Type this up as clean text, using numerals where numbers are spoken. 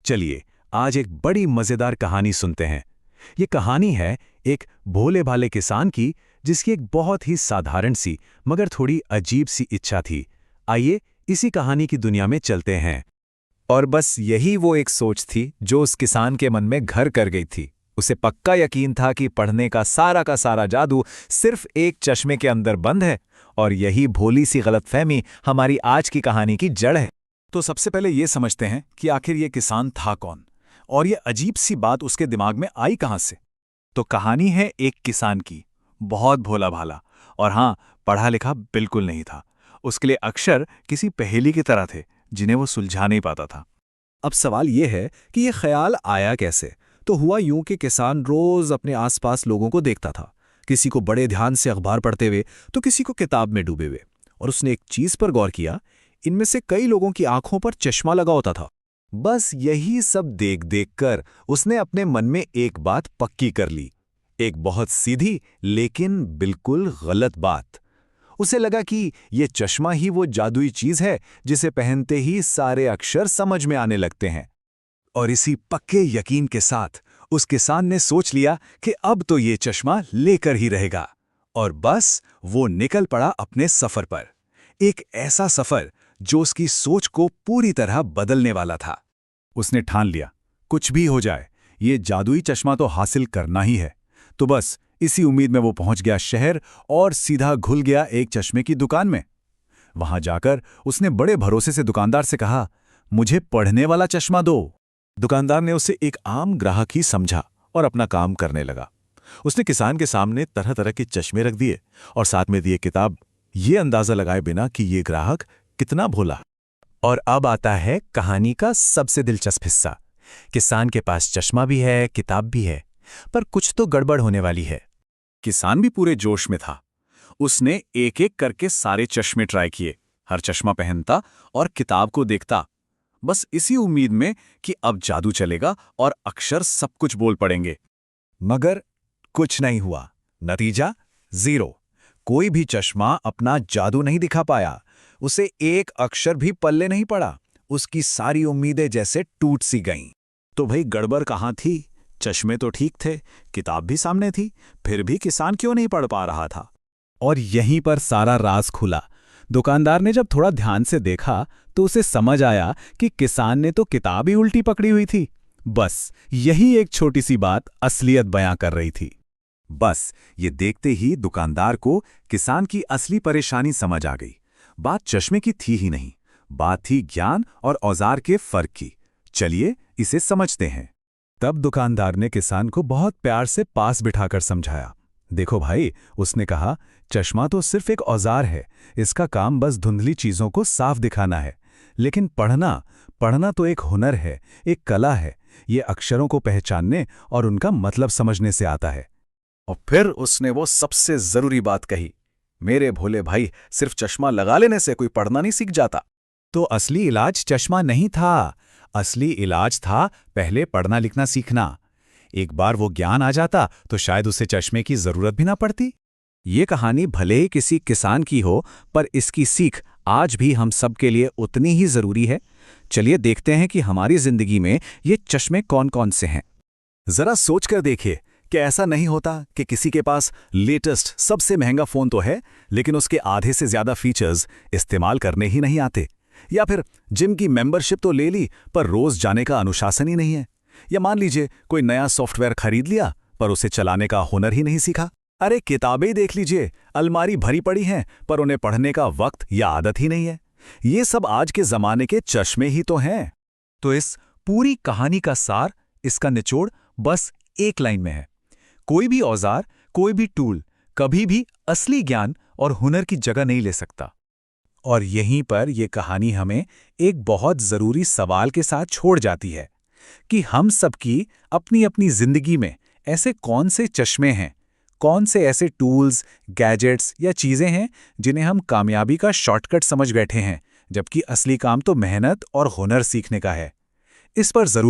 चलिए आज एक बड़ी मजेदार कहानी सुनते हैं। ये कहानी है एक भोले भाले किसान की, जिसकी एक बहुत ही साधारण सी मगर थोड़ी अजीब सी इच्छा थी। आइए इसी कहानी की दुनिया में चलते हैं। और बस यही वो एक सोच थी जो उस किसान के मन में घर कर गई थी। उसे पक्का यकीन था कि पढ़ने का सारा जादू सिर्फ एक चश्मे के अंदर बंद है, और यही भोली सी गलतफहमी हमारी आज की कहानी की जड़ है। तो सबसे पहले ये समझते हैं कि आखिर ये किसान था कौन, और ये अजीब सी बात उसके दिमाग में आई कहां से। तो कहानी है एक किसान की, बहुत भोला भाला, और हाँ, पढ़ा लिखा बिल्कुल नहीं था। उसके लिए अक्षर किसी पहेली की तरह थे जिन्हें वो सुलझा नहीं पाता था। अब सवाल ये है कि ये ख्याल आया कैसे। तो हुआ यूं कि किसान रोज अपने आसपास लोगों को देखता था, किसी को बड़े ध्यान से अखबार पढ़ते हुए तो किसी को किताब में डूबे हुए। और उसने एक चीज पर गौर किया, इनमें से कई लोगों की आंखों पर चश्मा लगा होता था। बस यही सब देख देख कर उसने अपने मन में एक बात पक्की कर ली, एक बहुत सीधी लेकिन बिल्कुल गलत बात। उसे लगा कि ये चश्मा ही वो जादुई चीज है जिसे पहनते ही सारे अक्षर समझ में आने लगते हैं। और इसी पक्के यकीन के साथ उस किसान ने सोच लिया कि अब तो ये चश्मा लेकर ही रहेगा। और बस वो निकल पड़ा अपने सफर पर, एक ऐसा सफर जो उसकी सोच को पूरी तरह बदलने वाला था। उसने ठान लिया, कुछ भी हो जाए ये जादुई चश्मा तो हासिल करना ही है। तो बस इसी उम्मीद में वो पहुंच गया शहर और सीधा घुल गया एक चश्मे की दुकान में। वहां जाकर उसने बड़े भरोसे से दुकानदार से कहा, मुझे पढ़ने वाला चश्मा दो। दुकानदार ने उसे एक आम ग्राहक ही समझा और अपना काम करने लगा। उसने किसान के सामने तरह तरह के चश्मे रख दिए और साथ में दिए किताब, ये अंदाजा लगाए बिना कि ये ग्राहक कितना भोला। और अब आता है कहानी का सबसे दिलचस्प हिस्सा। किसान के पास चश्मा भी है, किताब भी है, पर कुछ तो गड़बड़ होने वाली है। किसान भी पूरे जोश में था। उसने एक एक करके सारे चश्मे ट्राई किए, हर चश्मा पहनता और किताब को देखता, बस इसी उम्मीद में कि अब जादू चलेगा और अक्षर सब कुछ बोल पड़ेंगे। मगर कुछ नहीं हुआ। नतीजा 0। कोई भी चश्मा अपना जादू नहीं दिखा पाया। उसे एक अक्षर भी पल्ले नहीं पड़ा। उसकी सारी उम्मीदें जैसे टूट सी गईं। तो भाई गड़बड़ कहाँ थी? चश्मे तो ठीक थे, किताब भी सामने थी, फिर भी किसान क्यों नहीं पढ़ पा रहा था? और यहीं पर सारा राज खुला। दुकानदार ने जब थोड़ा ध्यान से देखा तो उसे समझ आया कि किसान ने तो किताब ही उल्टी पकड़ी हुई थी। बस यही एक छोटी सी बात असलियत बयां कर रही थी। बस ये देखते ही दुकानदार को किसान की असली परेशानी समझ आ गई। बात चश्मे की थी ही नहीं, बात थी ज्ञान और औजार के फर्क की। चलिए इसे समझते हैं। तब दुकानदार ने किसान को बहुत प्यार से पास बिठाकर समझाया। देखो भाई, उसने कहा, चश्मा तो सिर्फ एक औजार है। इसका काम बस धुंधली चीजों को साफ दिखाना है। लेकिन पढ़ना तो एक हुनर है, एक कला है। ये अक्षरों को पहचानने और उनका मतलब समझने से आता है। और फिर उसने वो सबसे जरूरी बात कही, मेरे भोले भाई, सिर्फ चश्मा लगा लेने से कोई पढ़ना नहीं सीख जाता। तो असली इलाज चश्मा नहीं था। असली इलाज था पहले पढ़ना लिखना सीखना। एक बार वो ज्ञान आ जाता तो शायद उसे चश्मे की जरूरत भी ना पड़ती। ये कहानी भले ही किसी किसान की हो, पर इसकी सीख आज भी हम सब के लिए उतनी ही जरूरी है। चलिए देखते हैं कि हमारी जिंदगी में ये चश्मे कौन कौन से हैं। जरा सोचकर देखिए कि ऐसा नहीं होता कि किसी के पास लेटेस्ट सबसे महंगा फोन तो है, लेकिन उसके आधे से ज्यादा फीचर्स इस्तेमाल करने ही नहीं आते। या फिर जिम की मेंबरशिप तो ले ली, पर रोज जाने का अनुशासन ही नहीं है। या मान लीजिए कोई नया सॉफ्टवेयर खरीद लिया, पर उसे चलाने का हुनर ही नहीं सीखा। अरे किताबें देख लीजिए, अलमारी भरी पड़ी हैं, पर उन्हें पढ़ने का वक्त या आदत ही नहीं है। ये सब आज के जमाने के चश्मे ही तो हैं। तो इस पूरी कहानी का सार, इसका निचोड़ बस एक लाइन में है। कोई भी औजार, कोई भी टूल कभी भी असली ज्ञान और हुनर की जगह नहीं ले सकता। और यहीं पर यह कहानी हमें एक बहुत जरूरी सवाल के साथ छोड़ जाती है कि हम सबकी अपनी अपनी जिंदगी में ऐसे कौन से चश्मे हैं, कौन से ऐसे टूल्स, गैजेट्स या चीजें हैं जिन्हें हम कामयाबी का शॉर्टकट समझ बैठे हैं, जबकि असली काम तो मेहनत और हुनर सीखने का है। इस पर जरूर